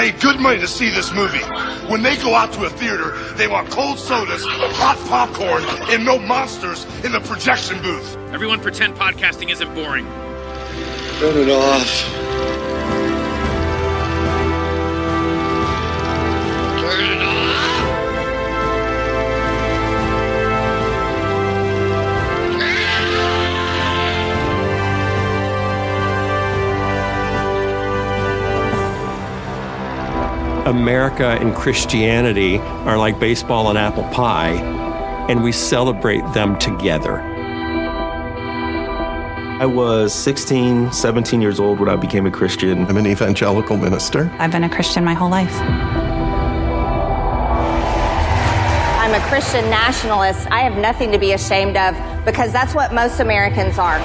paid good money to see this movie. When they go out to a theater, they want cold sodas, hot popcorn, and no monsters in the projection booth. Everyone pretend podcasting isn't boring. Turn it off. Turn it off. America and Christianity are like baseball and apple pie, and we celebrate them together. I was 16, 17 years old when I became a Christian. I'm an evangelical minister. I've been a Christian my whole life. I'm a Christian nationalist. I have nothing to be ashamed of because that's what most Americans are.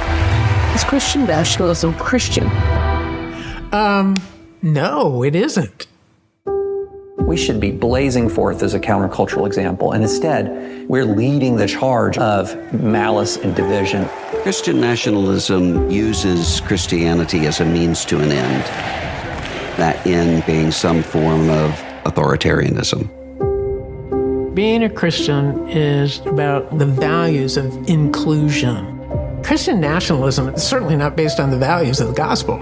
Is Christian nationalism Christian? No, it isn't. We should be blazing forth as a countercultural example, and instead, we're leading the charge of malice and division. Christian nationalism uses Christianity as a means to an end, that end being some form of authoritarianism. Being a Christian is about the values of inclusion. Christian nationalism is certainly not based on the values of the gospel.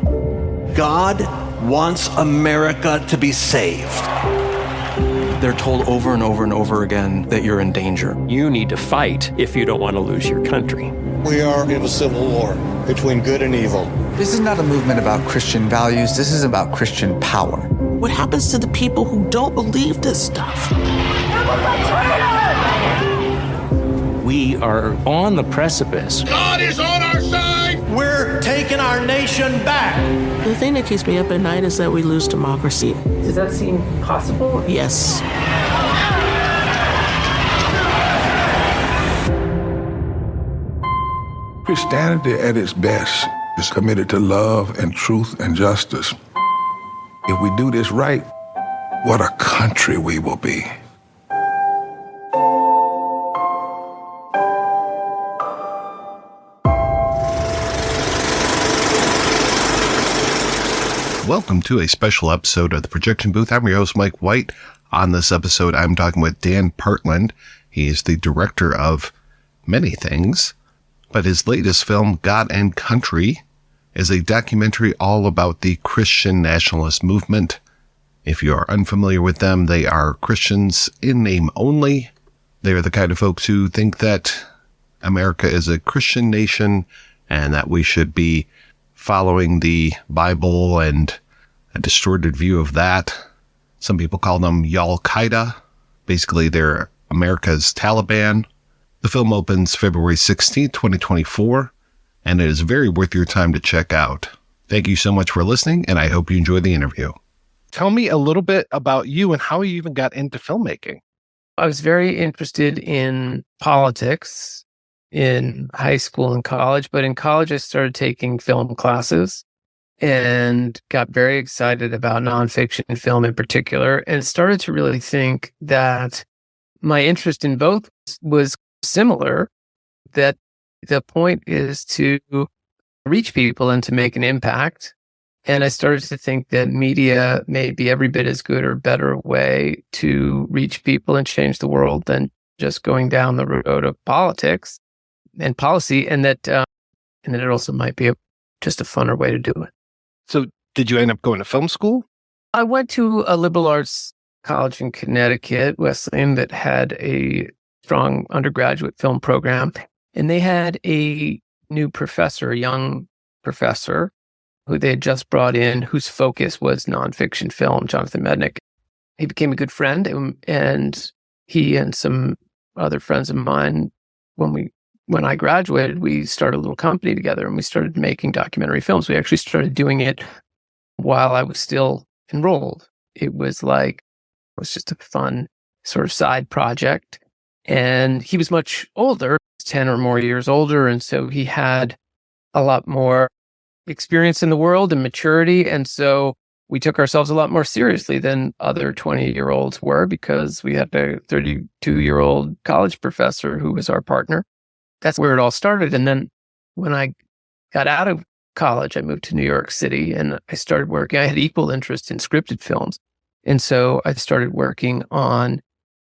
God wants America to be saved. They're told over and over and over again that you're in danger. You need to fight if you don't want to lose your country. We are in a civil war between good and evil. This is not a movement about Christian values. This is about Christian power. What happens to the people who don't believe this stuff? We are on the precipice. God is on our side! We're taking our nation back. The thing that keeps me up at night is that we lose democracy. Does that seem possible? Yes. Christianity at its best is committed to love and truth and justice. If we do this right, what a country we will be. Welcome to a special episode of The Projection Booth. I'm your host, Mike White. On this episode, I'm talking with Dan Partland. He is the director of many things, but his latest film, God and Country, is a documentary all about the Christian nationalist movement. If you are unfamiliar with them, they are Christians in name only. They are the kind of folks who think that America is a Christian nation and that we should be following the Bible and a distorted view of that. Some people call them Al-Qaeda. Basically, they're America's Taliban. The film opens February 16th, 2024, and it is very worth your time to check out. Thank you so much for listening, and I hope you enjoy the interview. Tell me a little bit about you and how you even got into filmmaking. I was very interested in politics in high school and college, but in college I started taking film classes and got very excited about nonfiction film in particular, and started to really think that my interest in both was similar, that the point is to reach people and to make an impact. And I started to think that media may be every bit as good or better way to reach people and change the world than just going down the road of politics and policy, and that it also might be just a funner way to do it. So did you end up going to film school? I went to a liberal arts college in Connecticut, Wesleyan, that had a strong undergraduate film program. And they had a new professor, a young professor, who they had just brought in, whose focus was nonfiction film, Jonathan Mednick. He became a good friend, and he and some other friends of mine, when I graduated, we started a little company together and we started making documentary films. We actually started doing it while I was still enrolled. It was just a fun sort of side project. And he was much older, 10 or more years older. And so he had a lot more experience in the world and maturity. And so we took ourselves a lot more seriously than other 20-year-olds were, because we had a 32-year-old college professor who was our partner. That's where it all started. And then when I got out of college, I moved to New York City and I started working. I had equal interest in scripted films. And so I started working on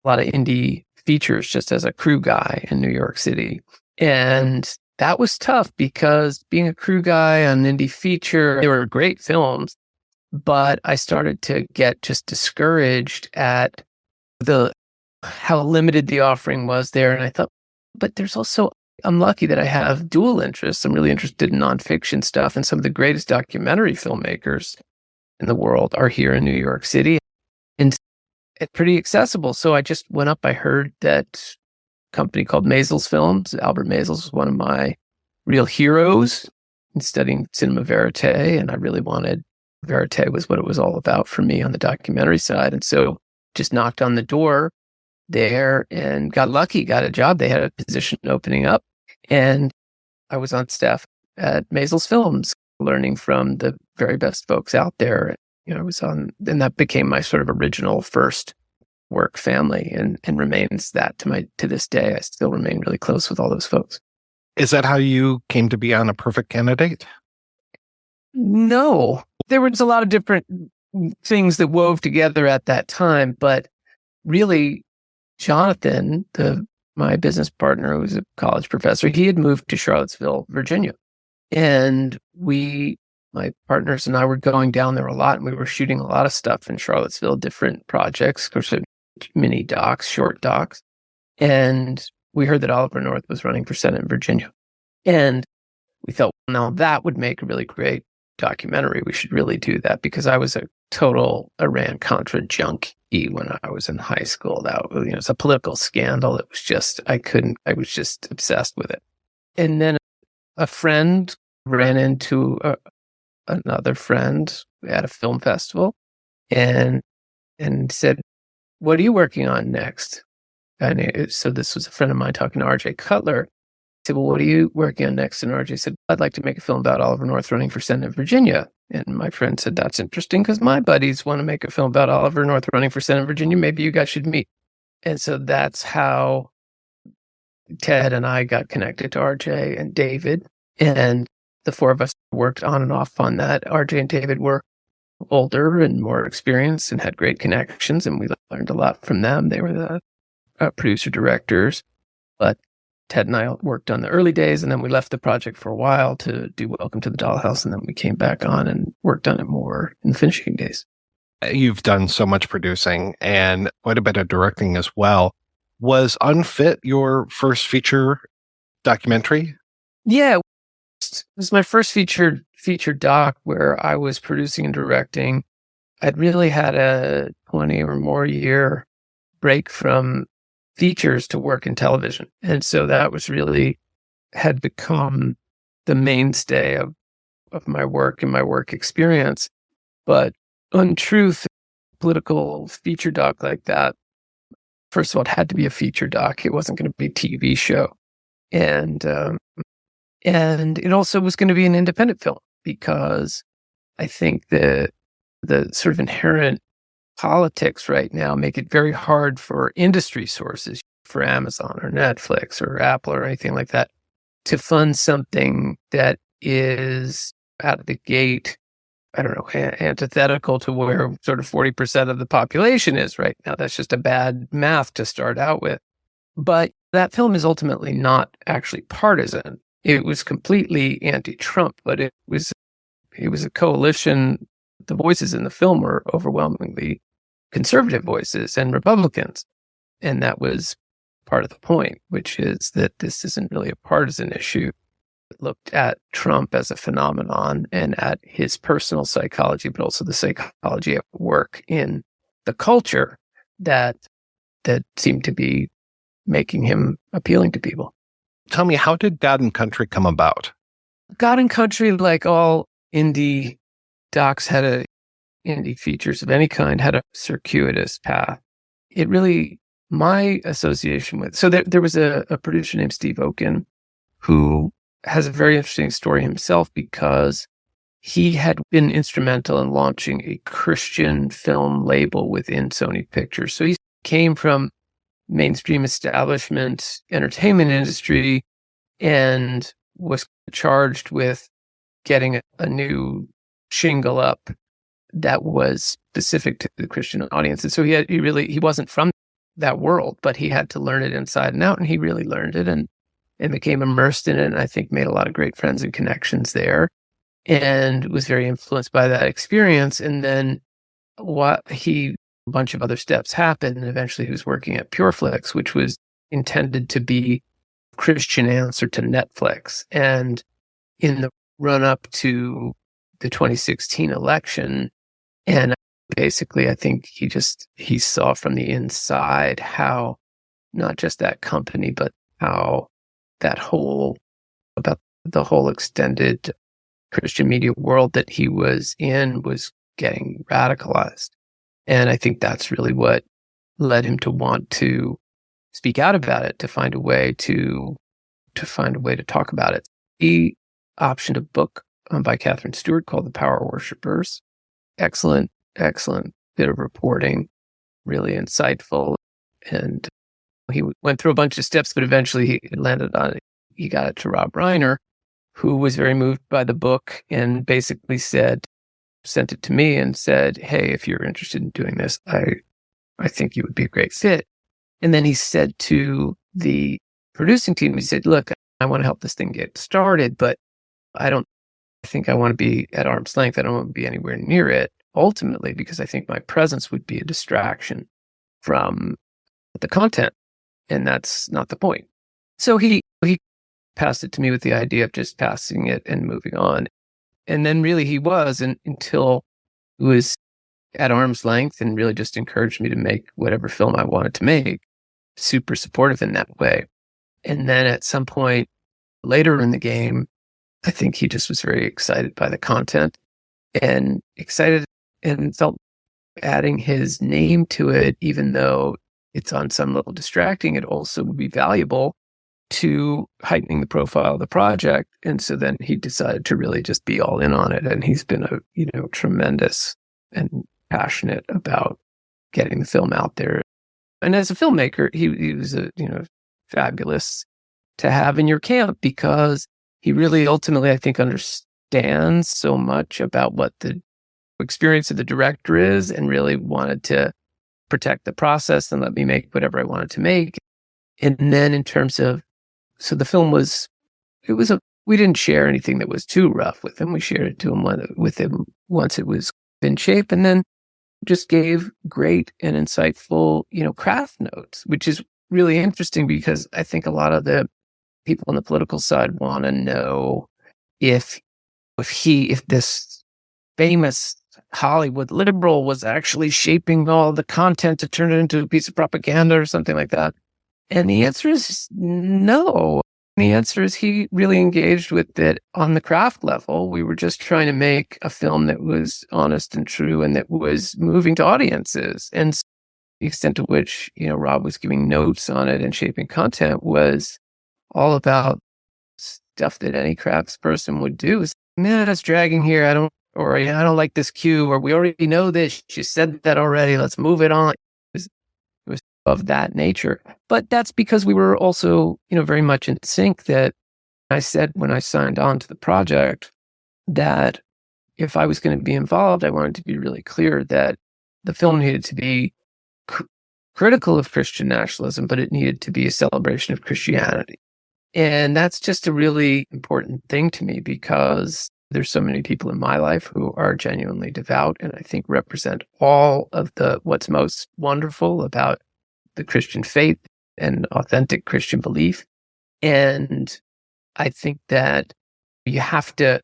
a lot of indie features just as a crew guy in New York City. And that was tough because being a crew guy on an indie feature, they were great films, but I started to get just discouraged at how limited the offering was there. And I thought, but there's also, I'm lucky that I have dual interests. I'm really interested in nonfiction stuff, and some of the greatest documentary filmmakers in the world are here in New York City, and it's pretty accessible. So I just went up. I heard that a company called Maisels Films. Albert Maisels was one of my real heroes in studying cinema verite, and I really wanted verite was what it was all about for me on the documentary side. And so just knocked on the door there and got lucky, got a job. They had a position opening up, and I was on staff at Maisels Films, learning from the very best folks out there. I was on, and that became my sort of original first work family, and remains that to this day. I still remain really close with all those folks. Is that how you came to be on A Perfect Candidate? No, there was a lot of different things that wove together at that time, but really, Jonathan, my business partner, who was a college professor, he had moved to Charlottesville, Virginia. And my partners and I were going down there a lot, and we were shooting a lot of stuff in Charlottesville, different projects, of course, mini docs, short docs. And we heard that Oliver North was running for Senate in Virginia. And we thought, well, now that would make a really great documentary. We should really do that, because I was a total Iran-Contra junkie when I was in high school. That was, it's a political scandal. It was just, I was just obsessed with it. And then a friend ran into another friend at a film festival and said, "What are you working on next?" And so this was a friend of mine talking to RJ Cutler. I said, "Well, what are you working on next?" And RJ said, "I'd like to make a film about Oliver North running for Senate in Virginia." And my friend said, "That's interesting, because my buddies want to make a film about Oliver North running for Senate in Virginia. Maybe you guys should meet." And so that's how Ted and I got connected to RJ and David. And the four of us worked on and off on that. RJ and David were older and more experienced and had great connections, and we learned a lot from them. They were the producer directors, but Ted and I worked on the early days, and then we left the project for a while to do Welcome to the Dollhouse, and then we came back on and worked on it more in the finishing days. You've done so much producing and quite a bit of directing as well. Was Unfit your first feature documentary? Yeah, it was my first feature doc where I was producing and directing. I'd really had a 20 or more year break from features to work in television. And so that was really had become the mainstay of my work and my work experience. But Untruth, political feature doc like that, first of all, it had to be a feature doc. It wasn't going to be a TV show. And it also was going to be an independent film, because I think the sort of inherent politics right now make it very hard for industry sources, for Amazon or Netflix or Apple or anything like that, to fund something that is out of the gate, I don't know, antithetical to where sort of 40% of the population is right now. That's just a bad math to start out with. But that film is ultimately not actually partisan. It was completely anti-Trump, but it was a coalition. The voices in the film were overwhelmingly conservative voices and Republicans. And that was part of the point, which is that this isn't really a partisan issue. It looked at Trump as a phenomenon and at his personal psychology, but also the psychology at work in the culture that seemed to be making him appealing to people. Tell me, how did God and Country come about? God and Country, like all indie docs, indie features of any kind, had a circuitous path. It really, my association with, so there was a producer named Steve Oken who has a very interesting story himself, because he had been instrumental in launching a Christian film label within Sony Pictures. So he came from mainstream establishment entertainment industry and was charged with getting a new shingle up that was specific to the Christian audience. And so he wasn't from that world, but he had to learn it inside and out, and he really learned it and became immersed in it, and I think made a lot of great friends and connections there, and was very influenced by that experience. And then a bunch of other steps happened, and eventually he was working at PureFlix, which was intended to be Christian answer to Netflix. And in the run-up to the 2016 election, and basically I think he saw from the inside how not just that company, but how about the whole extended Christian media world that he was in was getting radicalized. And I think that's really what led him to want to speak out about it, to find a way to talk about it. He optioned a book by Catherine Stewart called The Power Worshippers. Excellent bit of reporting, really insightful. And he went through a bunch of steps, but eventually he got it to Rob Reiner, who was very moved by the book and basically sent it to me and said, hey, if you're interested in doing this, I think you would be a great fit. And then he said to the producing team, he said, look, I want to help this thing get started, but I think I want to be at arm's length. I don't want to be anywhere near it ultimately, because I think my presence would be a distraction from the content. And that's not the point. So he passed it to me with the idea of just passing it and moving on. And then really he was, until it was at arm's length and really just encouraged me to make whatever film I wanted to make, super supportive in that way. And then at some point later in the game, I think he just was very excited by the content and felt adding his name to it, even though it's on some level distracting, it also would be valuable to heightening the profile of the project. And so then he decided to really just be all in on it. And he's been tremendous and passionate about getting the film out there. And as a filmmaker, he was fabulous to have in your camp, because he really ultimately, I think, understands so much about what the experience of the director is, and really wanted to protect the process and let me make whatever I wanted to make. And then in terms of, so the film we didn't share anything that was too rough with him. We shared it with him once it was in shape, and then just gave great and insightful, craft notes, which is really interesting, because I think a lot of the people on the political side want to know if this famous Hollywood liberal was actually shaping all the content to turn it into a piece of propaganda or something like that. And the answer is no. The answer is he really engaged with it on the craft level. We were just trying to make a film that was honest and true and that was moving to audiences. And the extent to which, Rob was giving notes on it and shaping content was all about stuff that any crafts person would do. That's dragging here. I don't like this cue, or we already know this. You said that already. Let's move it on. It was of that nature. But that's because we were also, very much in sync. That I said when I signed on to the project that if I was going to be involved, I wanted to be really clear that the film needed to be critical of Christian nationalism, but it needed to be a celebration of Christianity. And that's just a really important thing to me, because there's so many people in my life who are genuinely devout, and I think represent all of what's most wonderful about the Christian faith and authentic Christian belief. And I think that you have to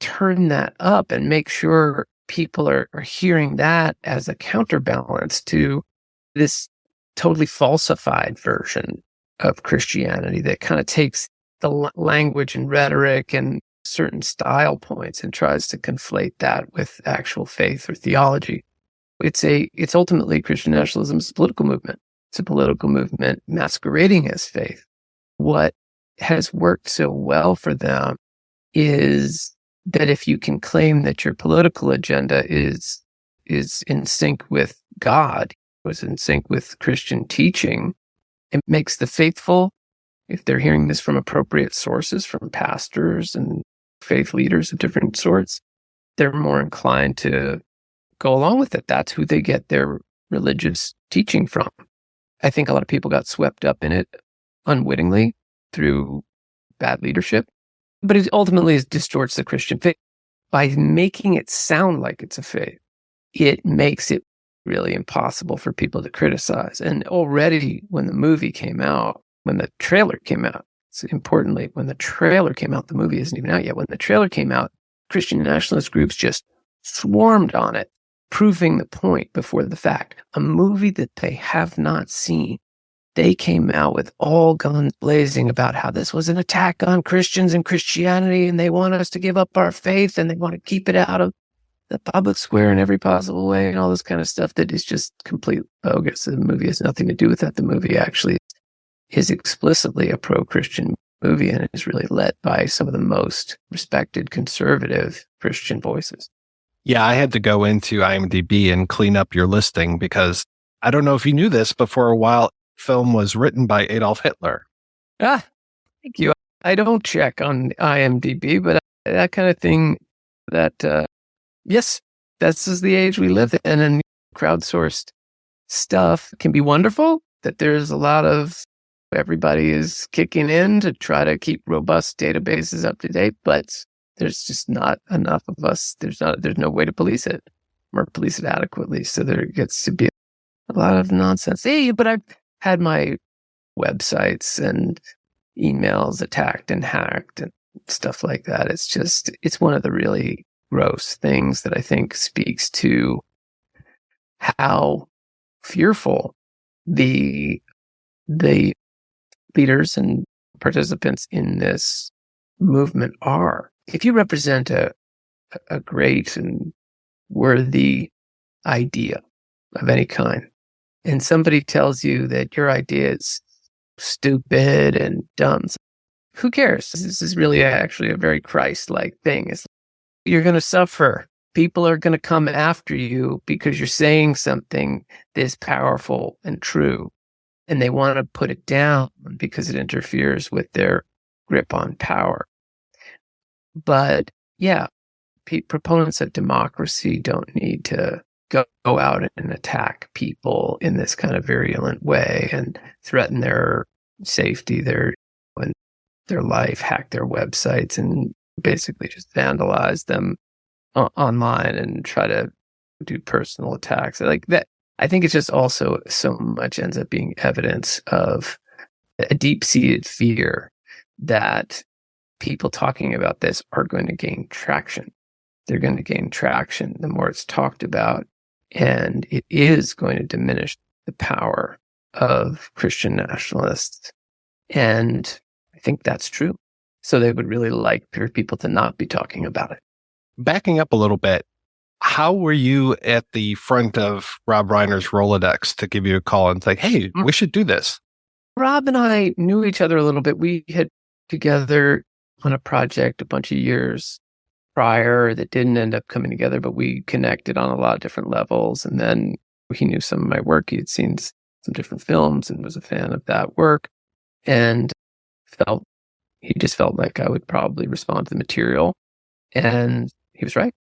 turn that up and make sure people are hearing that as a counterbalance to this totally falsified version of Christianity that kind of takes the language and rhetoric and certain style points and tries to conflate that with actual faith or theology. It's ultimately Christian nationalism is a political movement. It's a political movement masquerading as faith. What has worked so well for them is that if you can claim that your political agenda is in sync with God, was in sync with Christian teaching, it makes the faithful, if they're hearing this from appropriate sources, from pastors and faith leaders of different sorts, they're more inclined to go along with it. That's who they get their religious teaching from. I think a lot of people got swept up in it unwittingly through bad leadership, but it ultimately distorts the Christian faith. By making it sound like it's a faith, it makes it really impossible for people to criticize. And already when the movie came out, when the trailer came out, so importantly, when the trailer came out, the movie isn't even out yet. When the trailer came out, Christian nationalist groups just swarmed on it, proving the point before the fact. A movie that they have not seen. They came out with all guns blazing about how this was an attack on Christians and Christianity, and they want us to give up our faith, and they want to keep it out of the public square in every possible way, and all this kind of stuff that is just completely bogus. The movie has nothing to do with that. The movie actually is explicitly a pro-Christian movie and is really led by some of the most respected conservative Christian voices. Yeah, I had to go into IMDb and clean up your listing because I don't know if you knew this, but for a while, film was written by Adolf Hitler. Ah, thank you. I don't check on IMDb, but that kind of thing that, yes, this is the age we live in, and crowdsourced stuff can be wonderful, that there's a lot of everybody is kicking in to try to keep robust databases up to date, but there's just not enough of us. There's no way to police it or police it adequately. So there gets to be a lot of nonsense. Hey, but I've had my websites and emails attacked and hacked and stuff like that. It's one of the really gross things that I think speaks to how fearful the leaders and participants in this movement are. If you represent a great and worthy idea of any kind, and somebody tells you that your idea is stupid and dumb, who cares? This is really actually a very Christ-like thing. You're going to suffer. People are going to come after you because you're saying something this powerful and true, and they want to put it down because it interferes with their grip on power. But yeah, proponents of democracy don't need to go out and attack people in this kind of virulent way and threaten their safety, their life, hack their websites, and basically just vandalize them online and try to do personal attacks like that. I think it's just also so much ends up being evidence of a deep-seated fear that people talking about this are going to gain traction. They're going to gain traction the more it's talked about, and it is going to diminish the power of Christian nationalists. And I think that's true. So they would really like for people to not be talking about it. Backing up a little bit, how were you at the front of Rob Reiner's Rolodex to give you a call and say, hey, we should do this? Rob and I knew each other a little bit. We had together on a project a bunch of years prior that didn't end up coming together, but we connected on a lot of different levels. And then he knew some of my work. He had seen some different films and was a fan of that work, and he just felt like I would probably respond to the material. And he was right.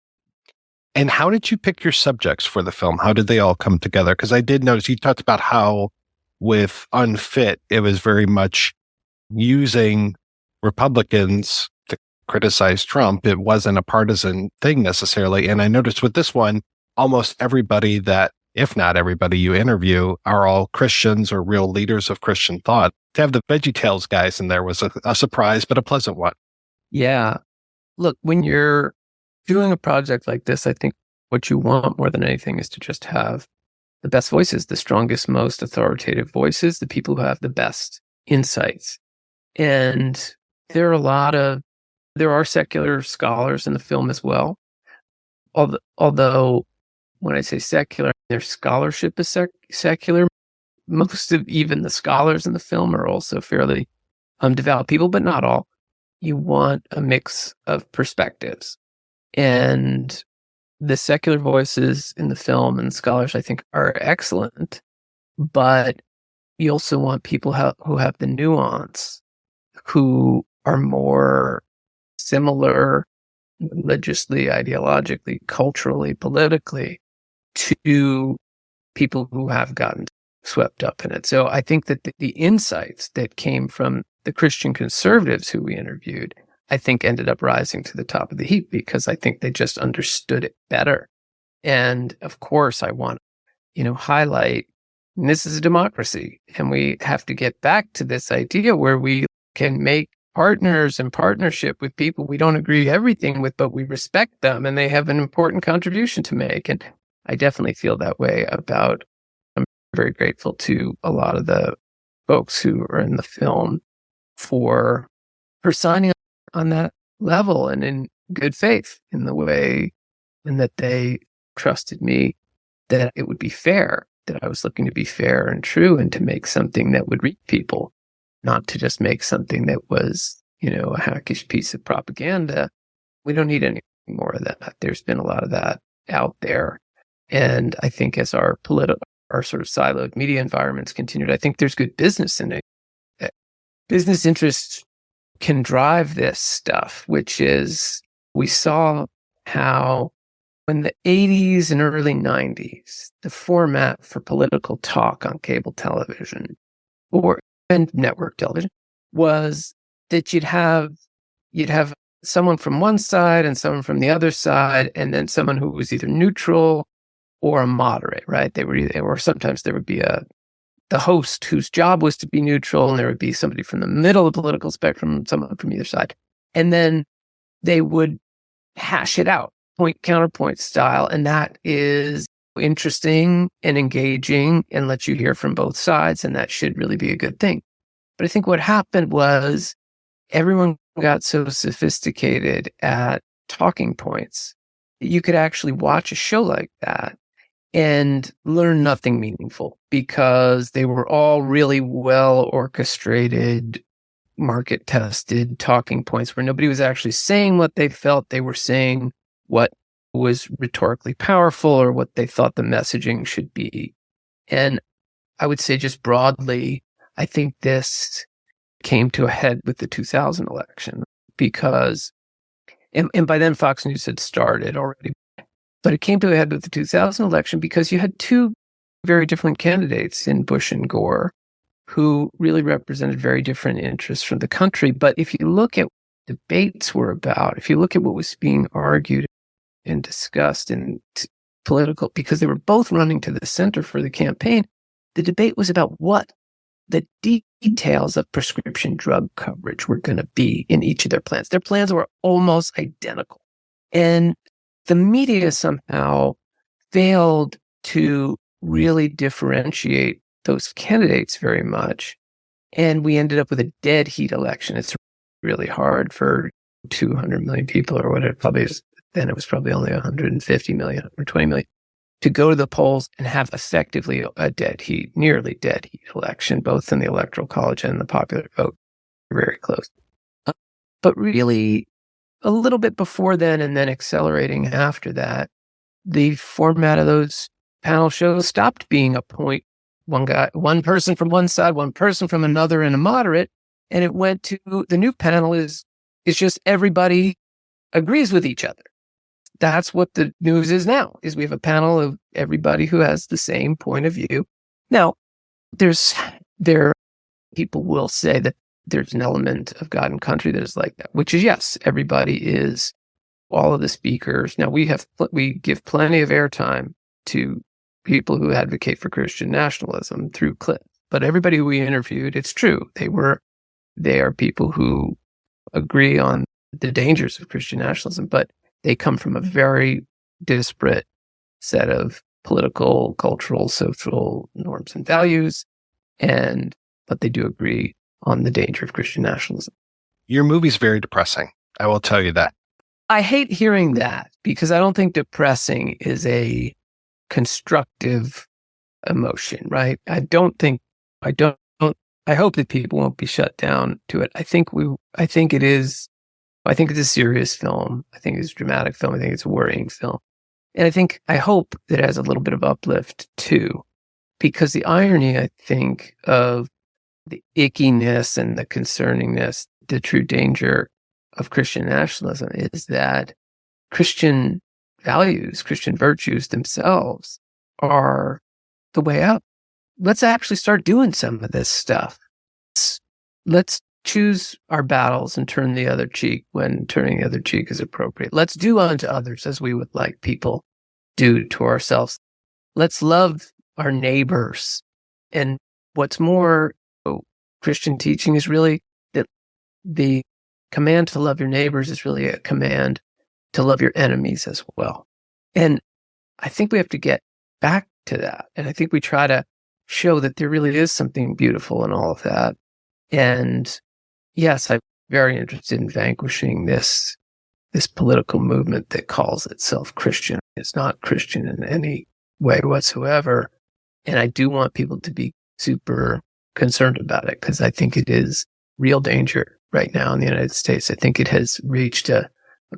And how did you pick your subjects for the film? How did they all come together? Because I did notice you talked about how with Unfit, it was very much using Republicans to criticize Trump. It wasn't a partisan thing necessarily. And I noticed with this one, almost everybody that, if not everybody you interview, are all Christians or real leaders of Christian thought. To have the VeggieTales guys in there was a surprise, but a pleasant one. Yeah. Look, when you're doing a project like this, I think what you want more than anything is to just have the best voices, the strongest, most authoritative voices, the people who have the best insights. And there are secular scholars in the film as well. Although when I say secular, their scholarship is secular. Most of even the scholars in the film are also fairly devout people, but not all. You want a mix of perspectives. And the secular voices in the film and scholars, I think, are excellent. But you also want people who have the nuance, who are more similar religiously, ideologically, culturally, politically, to people who have gotten swept up in it. So I think that the insights that came from the Christian conservatives who we interviewed, I think ended up rising to the top of the heap because I think they just understood it better. And of course, I want, highlight, and this is a democracy, and we have to get back to this idea where we can make partners and partnership with people we don't agree everything with, but we respect them and they have an important contribution to make. And I definitely feel that way about, I'm very grateful to a lot of the folks who are in the film for signing on that level and in good faith in the way, and that they trusted me that it would be fair, that I was looking to be fair and true and to make something that would reach people, not to just make something that was, a hackish piece of propaganda. We don't need any more of that. There's been a lot of that out there. And I think as our sort of siloed media environments continued, I think there's good business in it. Business interests can drive this stuff, which is, we saw how in the 80s and early 90s, the format for political talk on cable television and network television was that you'd have someone from one side and someone from the other side, and then someone who was either neutral or a moderate, right? Or sometimes there would be the host whose job was to be neutral, and there would be somebody from the middle of the political spectrum, someone from either side. And then they would hash it out, point counterpoint style. And that is interesting and engaging and lets you hear from both sides. And that should really be a good thing. But I think what happened was everyone got so sophisticated at talking points that you could actually watch a show like that and learn nothing meaningful because they were all really well orchestrated, market tested talking points where nobody was actually saying what they felt. They were saying what was rhetorically powerful or what they thought the messaging should be. And I would say just broadly, I think this came to a head with the 2000 election because, and by then Fox News had started already, but it came to a head with the 2000 election because you had two very different candidates in Bush and Gore who really represented very different interests from the country. But if you look at what debates were about, if you look at what was being argued and discussed in political, because they were both running to the center for the campaign, the debate was about what the details of prescription drug coverage were going to be in each of their plans. Their plans were almost identical. And the media somehow failed to really differentiate those candidates very much. And we ended up with a dead heat election. It's really hard for 200 million people or whatever, probably is, then it was probably only 150 million or 20 million, to go to the polls and have effectively a nearly dead heat election, both in the Electoral College and the popular vote. Very close. But really, a little bit before then and then accelerating after that, the format of those panel shows stopped being a point, one person from one side, one person from another, and a moderate, and it went to the new panel is just everybody agrees with each other. That's what the news is now, is we have a panel of everybody who has the same point of view. Now, people will say that there's an element of God and country that is like that, which is, yes, everybody is, all of the speakers. Now, we give plenty of airtime to people who advocate for Christian nationalism through clips, but everybody who we interviewed, it's true, they are people who agree on the dangers of Christian nationalism, but they come from a very disparate set of political, cultural, social norms and values, but they do agree on the danger of Christian nationalism. Your movie's very depressing. I will tell you that. I hate hearing that because I don't think depressing is a constructive emotion, right? I hope that people won't be shut down to it. I think it's a serious film. I think it's a dramatic film. I think it's a worrying film. And I hope that it has a little bit of uplift too, because the irony, I think, of the ickiness and the concerningness, the true danger of Christian nationalism is that Christian values, Christian virtues themselves are the way out. Let's actually start doing some of this stuff. Let's choose our battles and turn the other cheek when turning the other cheek is appropriate. Let's do unto others as we would like people do to ourselves. Let's love our neighbors. And what's more, Christian teaching is really that the command to love your neighbors is really a command to love your enemies as well. And I think we have to get back to that. And I think we try to show that there really is something beautiful in all of that. And yes, I'm very interested in vanquishing this political movement that calls itself Christian. It's not Christian in any way whatsoever. And I do want people to be super concerned about it, because I think it is real danger right now in the United States. I think it has reached a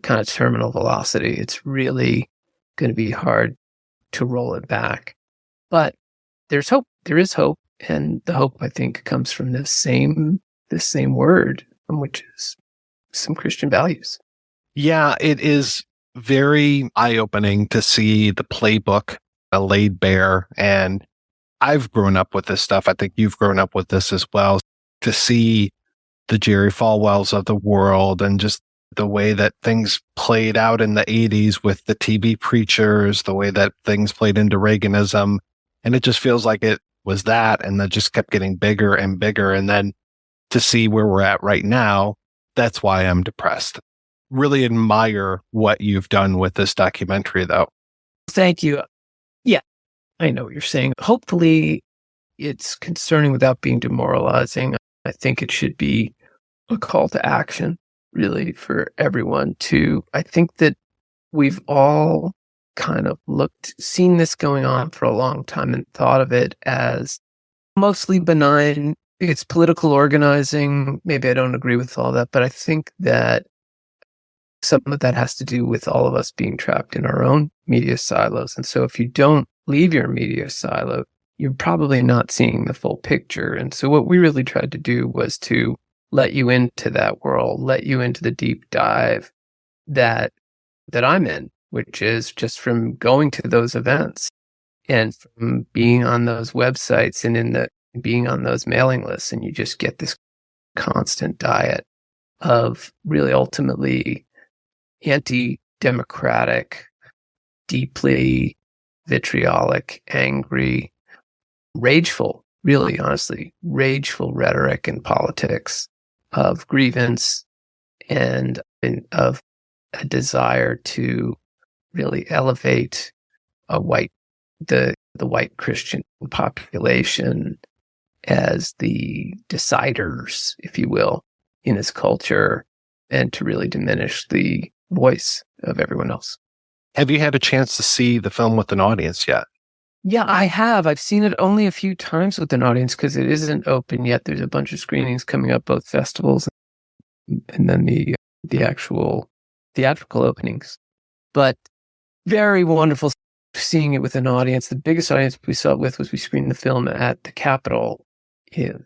kind of terminal velocity. It's really going to be hard to roll it back. But there's hope. There is hope. And the hope, I think, comes from this same word, which is some Christian values. Yeah, it is very eye-opening to see the playbook laid bare. And I've grown up with this stuff. I think you've grown up with this as well. To see the Jerry Falwells of the world and just the way that things played out in the 80s with the TV preachers, the way that things played into Reaganism. And it just feels like it was that, and that just kept getting bigger and bigger. And then to see where we're at right now, that's why I'm depressed. Really admire what you've done with this documentary, though. Thank you. Yeah, I know what you're saying. Hopefully it's concerning without being demoralizing. I think it should be a call to action, really, for everyone to, I think that we've all kind of seen this going on for a long time and thought of it as mostly benign. It's political organizing. Maybe I don't agree with all that, but I think that some of that has to do with all of us being trapped in our own media silos. And so if you don't leave your media silo, you're probably not seeing the full picture. And so what we really tried to do was to let you into that world, let you into the deep dive that I'm in, which is just from going to those events and from being on those websites and being on those mailing lists. And you just get this constant diet of really ultimately anti-democratic, deeply vitriolic, angry, rageful, really honestly, rageful rhetoric and politics of grievance and of a desire to really elevate the white Christian population as the deciders, if you will, in his culture, and to really diminish the voice of everyone else. Have you had a chance to see the film with an audience yet? Yeah, I have. I've seen it only a few times with an audience because it isn't open yet. There's a bunch of screenings coming up, both festivals and then the actual theatrical openings. But very wonderful seeing it with an audience. The biggest audience we saw it with was we screened the film at the Capitol,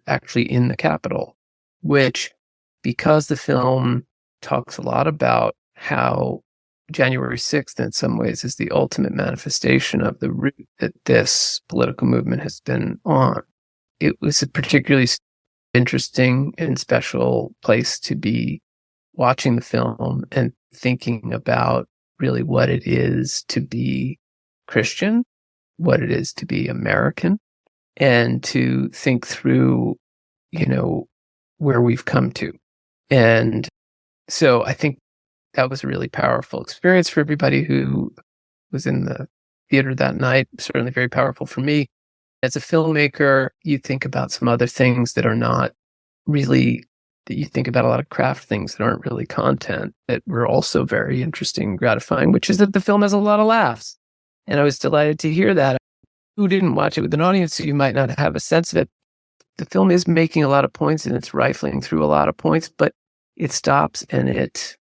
actually in the Capitol, which, because the film talks a lot about how January 6th, in some ways, is the ultimate manifestation of the route that this political movement has been on. It was a particularly interesting and special place to be watching the film and thinking about really what it is to be Christian, what it is to be American, and to think through, where we've come to. And so I think that was a really powerful experience for everybody who was in the theater that night. Certainly very powerful for me. As a filmmaker, you think about some other things that are not really, that you think about a lot of craft things that aren't really content that were also very interesting and gratifying, which is that the film has a lot of laughs. And I was delighted to hear that. Who didn't watch it with an audience, so you might not have a sense of it. The film is making a lot of points and it's rifling through a lot of points, but it stops and it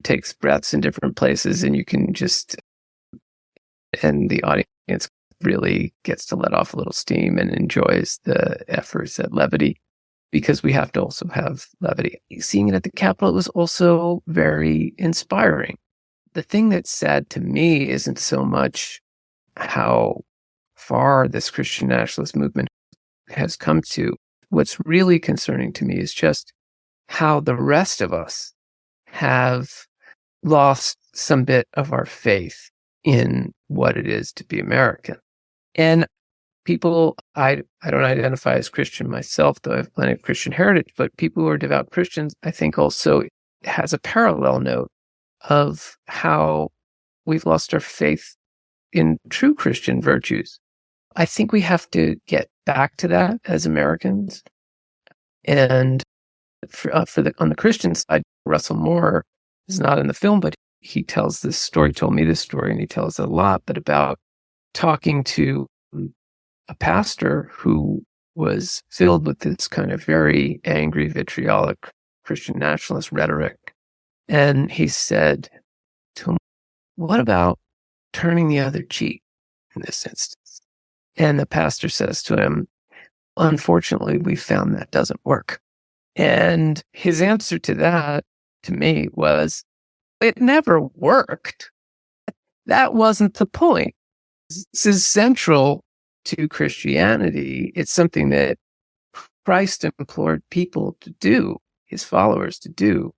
takes breaths in different places, and you can and the audience really gets to let off a little steam and enjoys the efforts at levity, because we have to also have levity. Seeing it at the Capitol was also very inspiring, the thing that's sad to me isn't so much how far this Christian nationalist movement has come to. What's really concerning to me is just how the rest of us have lost some bit of our faith in what it is to be American. And people, I don't identify as Christian myself, though I have plenty of Christian heritage, but people who are devout Christians, I think also has a parallel note of how we've lost our faith in true Christian virtues. I think we have to get back to that as Americans. And on the Christian side, Russell Moore is not in the film, but he tells this story, told me this story, and he tells it a lot, but about talking to a pastor who was filled with this kind of very angry, vitriolic Christian nationalist rhetoric. And he said to him, what about turning the other cheek in this instance? And the pastor says to him, unfortunately, we found that doesn't work. And his answer to that, to me, was, it never worked. That wasn't the point. This is central to Christianity. It's something that Christ implored people to do, his followers to do.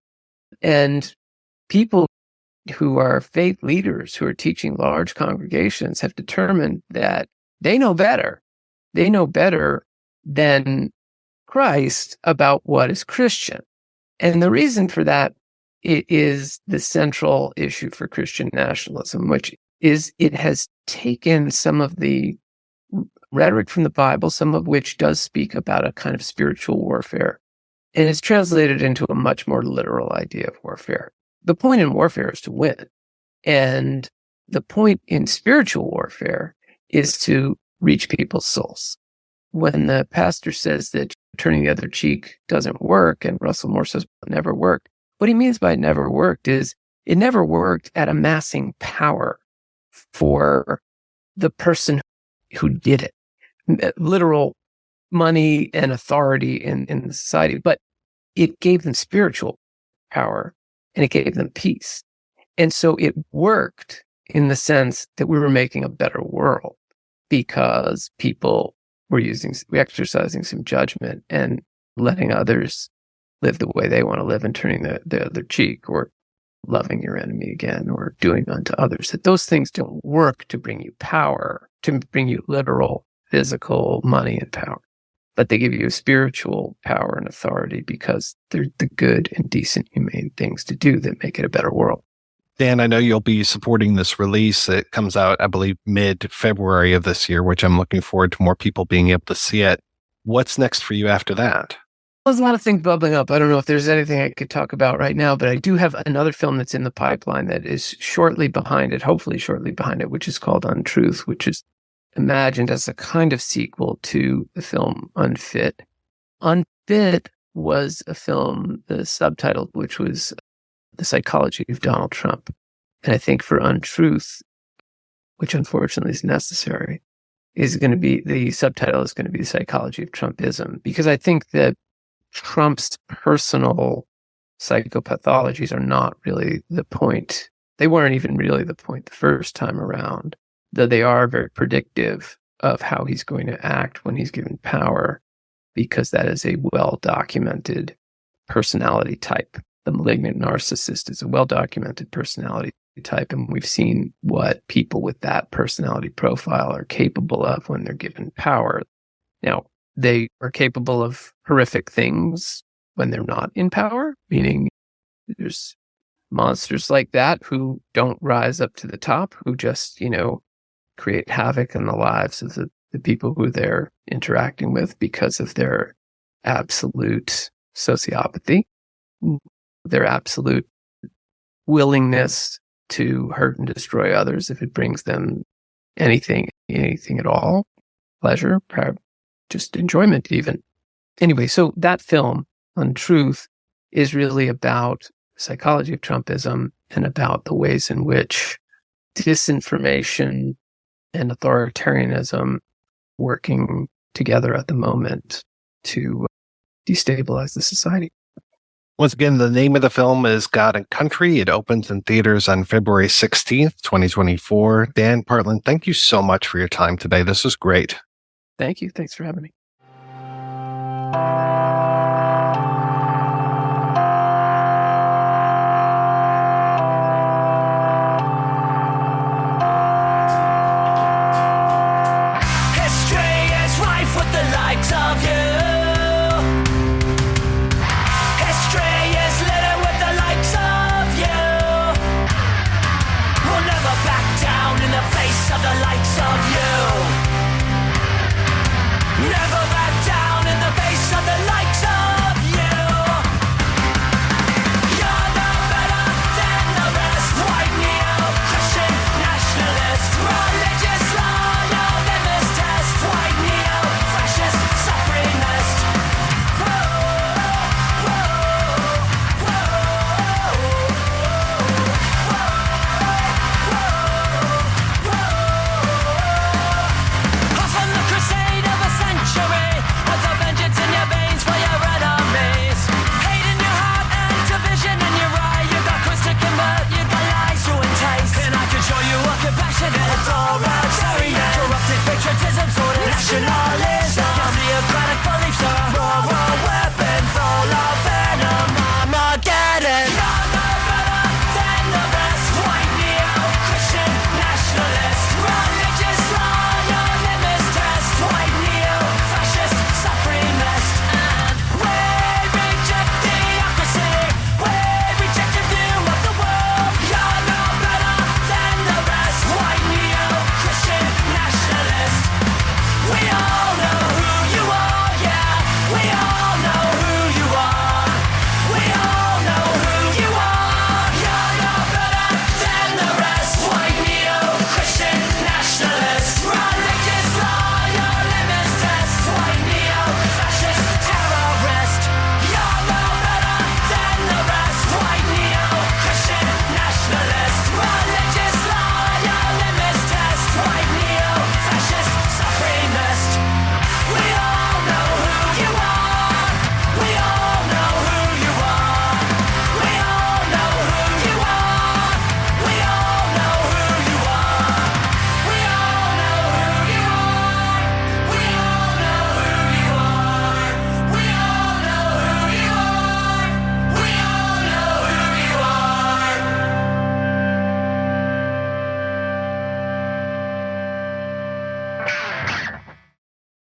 And people who are faith leaders, who are teaching large congregations, have determined that they know better. They know better than Christ about what is Christian. And the reason for that, it is the central issue for Christian nationalism, which is it has taken some of the rhetoric from the Bible, some of which does speak about a kind of spiritual warfare, and it's translated into a much more literal idea of warfare. The point in warfare is to win. And the point in spiritual warfare is to reach people's souls. When the pastor says that turning the other cheek doesn't work, and Russell Moore says it never worked, what he means by it never worked is it never worked at amassing power for the person who did it. Literal money and authority in the society, but it gave them spiritual power and it gave them peace. And so it worked in the sense that we were making a better world because people were exercising some judgment and letting others live the way they want to live and turning the other cheek, or loving your enemy again, or doing unto others. That those things don't work to bring you power, to bring you literal, physical money and power, but they give you spiritual power and authority because they're the good and decent, humane things to do that make it a better world. Dan, I know you'll be supporting this release. It comes out, I believe, mid-February of this year, which I'm looking forward to more people being able to see it. What's next for you after that? There's a lot of things bubbling up. I don't know if there's anything I could talk about right now, but I do have another film that's in the pipeline that is shortly behind it, hopefully shortly behind it, which is called Untruth, which is imagined as a kind of sequel to the film Unfit. Unfit was a film, the subtitle, which was The Psychology of Donald Trump. And I think for Untruth, which unfortunately is necessary, is going to be, the subtitle is going to be The Psychology of Trumpism, because I think that Trump's personal psychopathologies are not really the point. They weren't even really the point the first time around, though they are very predictive of how he's going to act when he's given power, because that is a well-documented personality type. The malignant narcissist is a well-documented personality type, and we've seen what people with that personality profile are capable of when they're given power. Now, they are capable of horrific things when they're not in power, meaning there's monsters like that who don't rise up to the top, who just, create havoc in the lives of the people who they're interacting with because of their absolute sociopathy, their absolute willingness to hurt and destroy others if it brings them anything at all, pleasure, just enjoyment even. Anyway, so that film, Untruth, is really about the psychology of Trumpism and about the ways in which disinformation and authoritarianism working together at the moment to destabilize the society. Once again, the name of the film is God and Country. It opens in theaters on February 16th, 2024. Dan Partland, thank you so much for your time today. This was great. Thank you. Thanks for having me.